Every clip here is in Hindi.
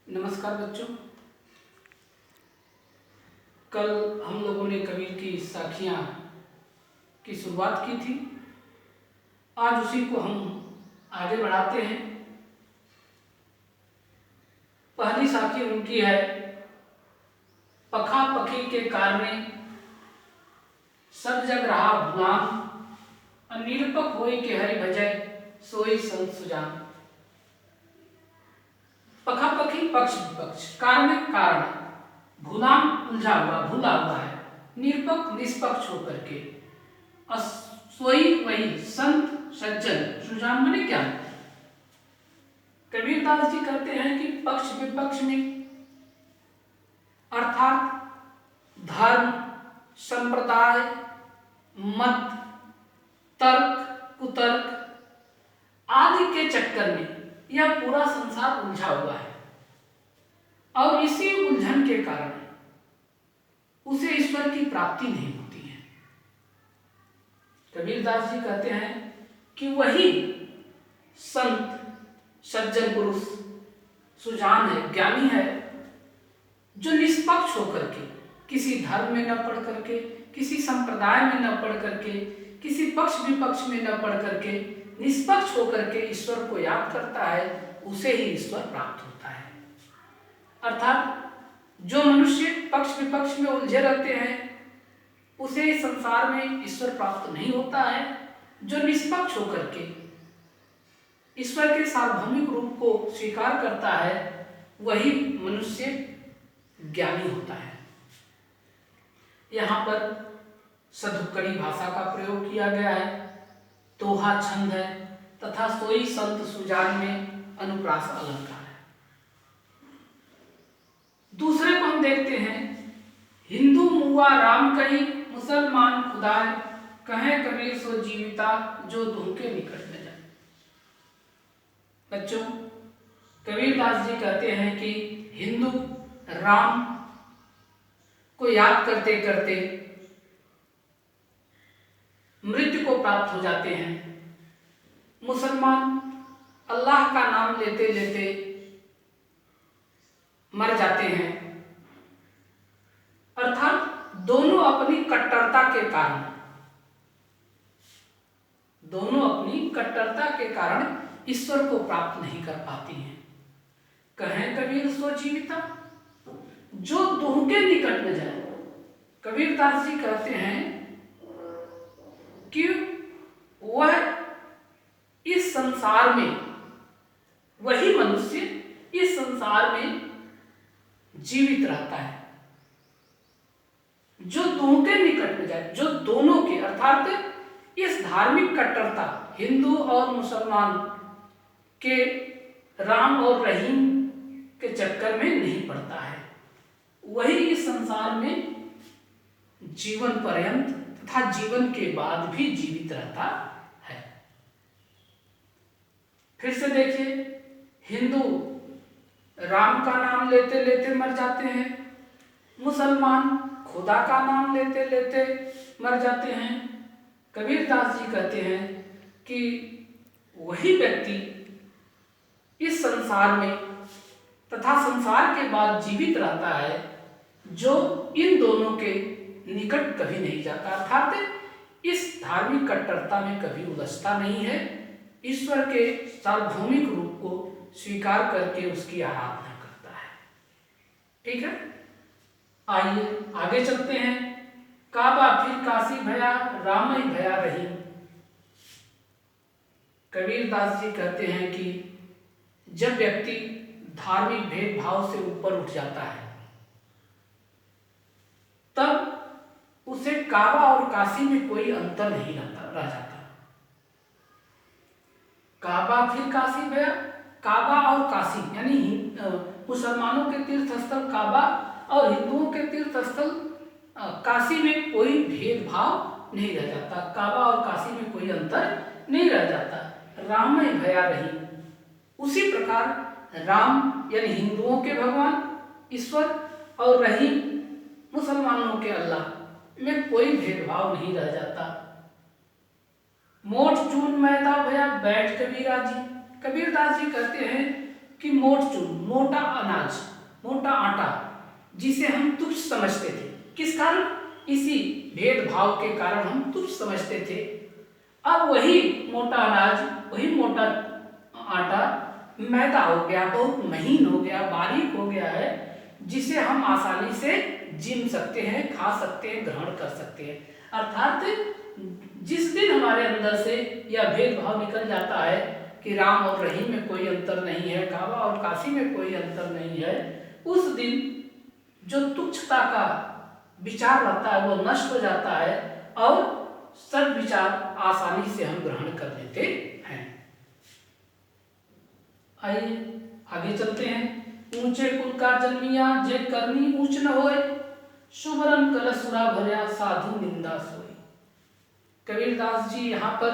नमस्कार बच्चों। कल हम लोगों ने कबीर की साखियाँ की शुरुआत की थी। आज उसी को हम आगे बढ़ाते हैं। पहली साखी उनकी है, पखा पखी के कारणे सब जग रहा भुलान, अनिरपक होई के हरि भजय सोई संत सुजान। पखा पखी पक्ष विपक्ष, कारण कारण, भूलान उलझा हुआ भूला हुआ है, निरपक निष्पक्ष होकर के, सोई वही संत सज्जन सुजान माने क्या। कबीरदास जी कहते हैं कि पक्ष विपक्ष में अर्थात धर्म, संप्रदाय, मत, तर्क, कुतर्क आदि के चक्कर में यह पूरा संसार उलझा हुआ है और इसी उलझन के कारण उसे ईश्वर की प्राप्ति नहीं होती है। कबीरदास जी कहते हैं कि वही संत सज्जन पुरुष सुजान है, ज्ञानी है, जो निष्पक्ष होकर के, किसी धर्म में न पढ़ करके, किसी संप्रदाय में न पढ़ करके, किसी पक्ष विपक्ष में न पढ़ करके, निष्पक्ष होकर के ईश्वर को याद करता है, उसे ही ईश्वर प्राप्त होता है। अर्थात जो मनुष्य पक्ष विपक्ष में उलझे रहते हैं उसे इस संसार में ईश्वर प्राप्त नहीं होता है। जो निष्पक्ष होकर के ईश्वर के सार्वभौमिक रूप को स्वीकार करता है वही मनुष्य ज्ञानी होता है। यहाँ पर सदुक्कड़ी भाषा का प्रयोग किया गया है, दोहा छंद है तथा सोई संत सुजान में अनुप्रास अलंकार है। दूसरे को हम देखते हैं, हिंदू मुआ राम कही, मुसलमान खुदाए, कहे कबीर सो जीविता, जो धूके निकट न जाए। बच्चों, कबीरदास जी कहते हैं कि हिंदू राम को याद करते करते मृत्यु को प्राप्त हो जाते हैं, मुसलमान अल्लाह का नाम लेते लेते मर जाते हैं। अर्थात दोनों अपनी कट्टरता के कारण ईश्वर को प्राप्त नहीं कर पाती हैं। कहें कबीर सो जीविता, जो दुह के निकट न जाए। कबीरदास जी कहते हैं कि वह इस संसार में, वही मनुष्य इस संसार में जीवित रहता है जो दोनों के निकट में जाए, जो दोनों के अर्थात इस धार्मिक कट्टरता हिंदू और मुसलमान के, राम और रहीम के चक्कर में नहीं पड़ता है। वही इस संसार में जीवन पर्यंत तथा जीवन के बाद भी जीवित रहता है। फिर से देखिए, हिंदू राम का नाम लेते लेते मर जाते हैं, मुसलमान खुदा का नाम लेते लेते मर जाते हैं। कबीरदास जी कहते हैं कि वही व्यक्ति इस संसार में तथा संसार के बाद जीवित रहता है जो इन दोनों के निकट कभी नहीं जाता, अर्थात इस धार्मिक कट्टरता में कभी उलझता नहीं है, ईश्वर के सार्वभौमिक रूप को स्वीकार करके उसकी आराधना करता है। ठीक है, आइए आगे चलते हैं। काबा फिर काशी भया, राम ही भया रही। कबीरदास जी कहते हैं कि जब व्यक्ति धार्मिक भेदभाव से ऊपर उठ जाता है तब उसे काबा और काशी में कोई अंतर नहीं रह जाता। काबा फिर काशी भया, काबा और काशी यानी मुसलमानों के तीर्थ स्थल काबा और हिंदुओं के तीर्थ स्थल काशी में कोई भेदभाव नहीं रह जाता, काबा और काशी में कोई अंतर नहीं रह जाता। राम ही भया रही। उसी प्रकार राम यानी हिंदुओं के भगवान ईश्वर और रहीम मुसलमानों के अल्लाह में कोई भेदभाव नहीं रह जाता। मोट चून मैदा भया बैठ कबीरा जी। कबीरदास जी कहते हैं कि मोट चून, मोटा अनाज, मोटा आटा, जिसे हम तुच्छ समझते थे। किस कारण? इसी भेदभाव के कारण हम तुच्छ समझते थे। अब वही मोटा अनाज, वही मोटा आटा मैदा हो गया, बहुत महीन हो गया, बारीक हो गया है, जिसे हम आसानी से जिम सकते हैं, खा सकते हैं, ग्रहण कर सकते हैं। अर्थात जिस दिन हमारे अंदर से यह भेदभाव निकल जाता है कि राम और रहीम में कोई अंतर नहीं है, काबा और काशी में कोई अंतर नहीं है, उस दिन जो तुच्छता का विचार रहता है वो नष्ट हो जाता है और सद विचार आसानी से हम ग्रहण कर लेते हैं। आइए आगे चलते हैं। ऊंचे कुल का जन्मिया जे करनी ऊंच न होए, शुभरन कलसुरा भरया साधु निंदा सोए। कबीरदास जी यहाँ पर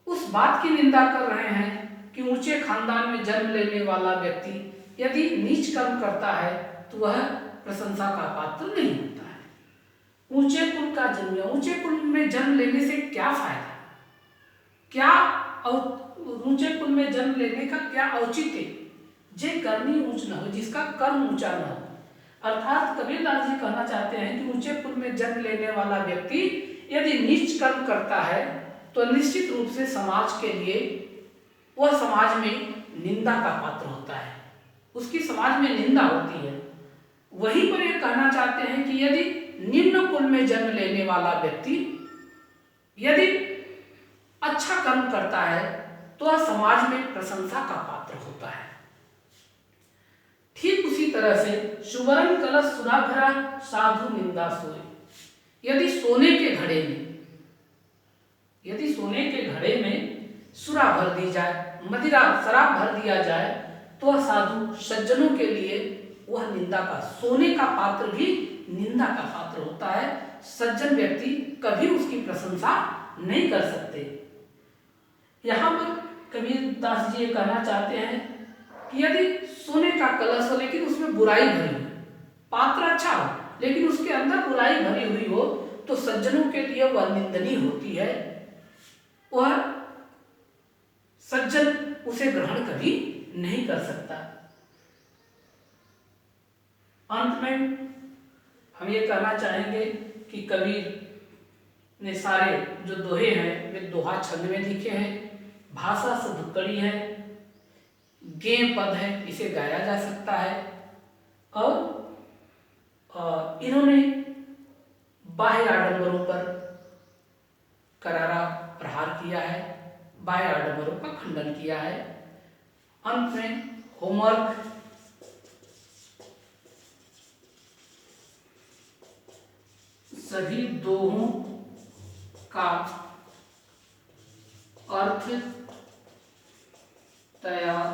उस बात की निंदा कर रहे हैं कि ऊंचे खानदान में जन्म लेने वाला व्यक्ति यदि नीच कर्म करता है तो वह प्रशंसा का पात्र नहीं होता है। ऊंचे कुल का जन्म, ऊंचे कुल में जन्म लेने से क्या फायदा, क्या ऊंचे कुल में जन्म लेने का क्या औचित्य? जे करनी ऊंच न हो, जिसका कर्म ऊंचा न हो। अर्थात कबीरदास जी कहना चाहते हैं कि ऊंचे कुल में जन्म लेने वाला व्यक्ति यदि नीच कर्म करता है तो निश्चित रूप से समाज के लिए वह समाज में निंदा का पात्र होता है, उसकी समाज में निंदा होती है। वहीं पर ये कहना चाहते हैं कि यदि निम्न कुल में जन्म लेने वाला व्यक्ति यदि अच्छा कर्म करता है तो वह समाज में प्रशंसा का पात्र होता है। ठीक उसी तरह से सुवर्ण कलश सुराभरा साधु निंदा सोए। यदि सोने के घड़े में सुरा भर दी जाए, मदिरा शराब भर दिया जाए तो वह साधु सज्जनों के लिए वह निंदा का, सोने का पात्र भी निंदा का पात्र होता है। सज्जन व्यक्ति कभी उसकी प्रशंसा नहीं कर सकते। यहाँ पर कबीरदास जी ये कहना चाहते हैं कि यदि सोने का कलश हो लेकिन उसमें बुराई भरी हो, पात्र अच्छा हो लेकिन उसके अंदर बुराई भरी हुई हो, तो सज्जनों के लिए वह निंदनीय होती है। वह सज्जन उसे ग्रहण कभी नहीं कर सकता। अंत में हम ये कहना चाहेंगे कि कबीर ने सारे जो दोहे हैं वे दोहा छंद में लिखे हैं। भाषा शुद्ध है, गेय पद है, इसे गाया जा सकता है। और इन्होंने बाह्य आडंबरों पर करारा प्रहार किया है, बाह्य आडंबरों का खंडन किया है। अंत में होमवर्क, सभी दोहों का अर्थ तैयार